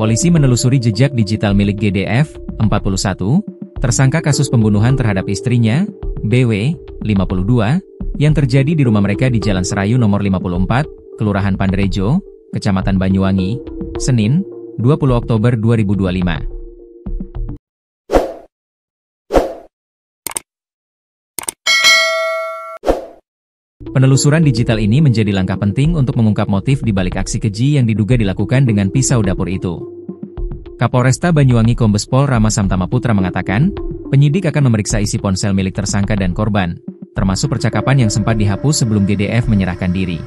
Polisi menelusuri jejak digital milik GDF, 41, tersangka kasus pembunuhan terhadap istrinya, BW, 52, yang terjadi di rumah mereka di Jalan Serayu nomor 54, Kelurahan Pandrejo, Kecamatan Banyuwangi, Senin, 20 Oktober 2025. Penelusuran digital ini menjadi langkah penting untuk mengungkap motif di balik aksi keji yang diduga dilakukan dengan pisau dapur itu. Kapolresta Banyuwangi Kombes Pol Rama Samtama Putra mengatakan, penyidik akan memeriksa isi ponsel milik tersangka dan korban, termasuk percakapan yang sempat dihapus sebelum GDF menyerahkan diri.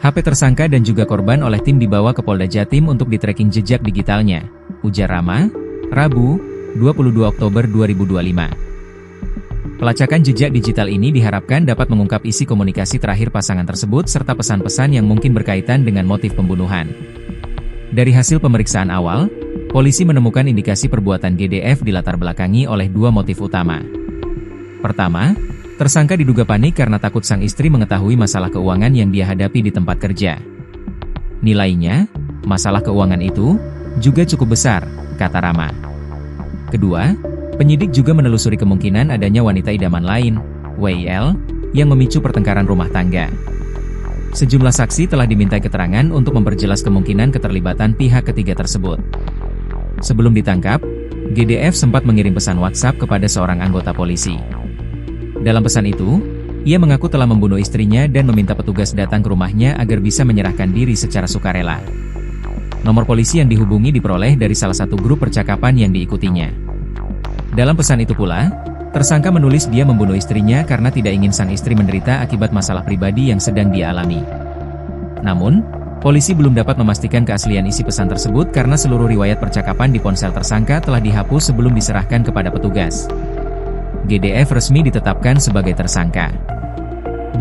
HP tersangka dan juga korban oleh tim dibawa ke Polda Jatim untuk di-tracking jejak digitalnya, ujar Rama, Rabu, 22 Oktober 2025. Pelacakan jejak digital ini diharapkan dapat mengungkap isi komunikasi terakhir pasangan tersebut serta pesan-pesan yang mungkin berkaitan dengan motif pembunuhan. Dari hasil pemeriksaan awal, polisi menemukan indikasi perbuatan GDF dilatar belakangi oleh dua motif utama. Pertama, tersangka diduga panik karena takut sang istri mengetahui masalah keuangan yang dia hadapi di tempat kerja. Nilainya, masalah keuangan itu juga cukup besar, kata Rama. Kedua, penyidik juga menelusuri kemungkinan adanya wanita idaman lain, WIL, yang memicu pertengkaran rumah tangga. Sejumlah saksi telah dimintai keterangan untuk memperjelas kemungkinan keterlibatan pihak ketiga tersebut. Sebelum ditangkap, GDF sempat mengirim pesan WhatsApp kepada seorang anggota polisi. Dalam pesan itu, ia mengaku telah membunuh istrinya dan meminta petugas datang ke rumahnya agar bisa menyerahkan diri secara sukarela. Nomor polisi yang dihubungi diperoleh dari salah satu grup percakapan yang diikutinya. Dalam pesan itu pula, tersangka menulis dia membunuh istrinya karena tidak ingin sang istri menderita akibat masalah pribadi yang sedang dia alami. Namun, polisi belum dapat memastikan keaslian isi pesan tersebut karena seluruh riwayat percakapan di ponsel tersangka telah dihapus sebelum diserahkan kepada petugas. GDF resmi ditetapkan sebagai tersangka.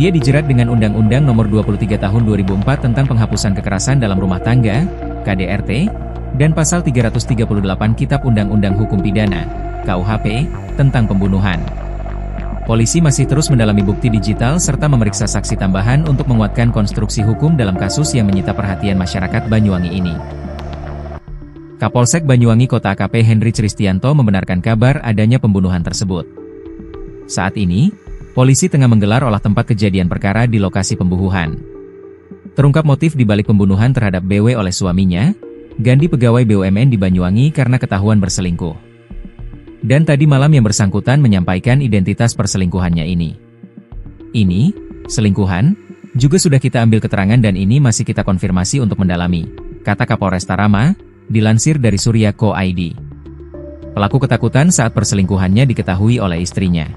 Dia dijerat dengan Undang-Undang Nomor 23 Tahun 2004 tentang Penghapusan Kekerasan dalam Rumah Tangga, KDRT, dan Pasal 338 Kitab Undang-Undang Hukum Pidana, KUHP, tentang pembunuhan. Polisi masih terus mendalami bukti digital serta memeriksa saksi tambahan untuk menguatkan konstruksi hukum dalam kasus yang menyita perhatian masyarakat Banyuwangi ini. Kapolsek Banyuwangi Kota AKP Henry Cristianto membenarkan kabar adanya pembunuhan tersebut. Saat ini, polisi tengah menggelar olah tempat kejadian perkara di lokasi pembunuhan. Terungkap motif di balik pembunuhan terhadap BW oleh suaminya, Gandhi pegawai BUMN di Banyuwangi karena ketahuan berselingkuh. Dan tadi malam yang bersangkutan menyampaikan identitas perselingkuhannya ini. Ini, selingkuhan, juga sudah kita ambil keterangan dan ini masih kita konfirmasi untuk mendalami, kata Kapolresta Rama, dilansir dari Surya Co ID. Pelaku ketakutan saat perselingkuhannya diketahui oleh istrinya.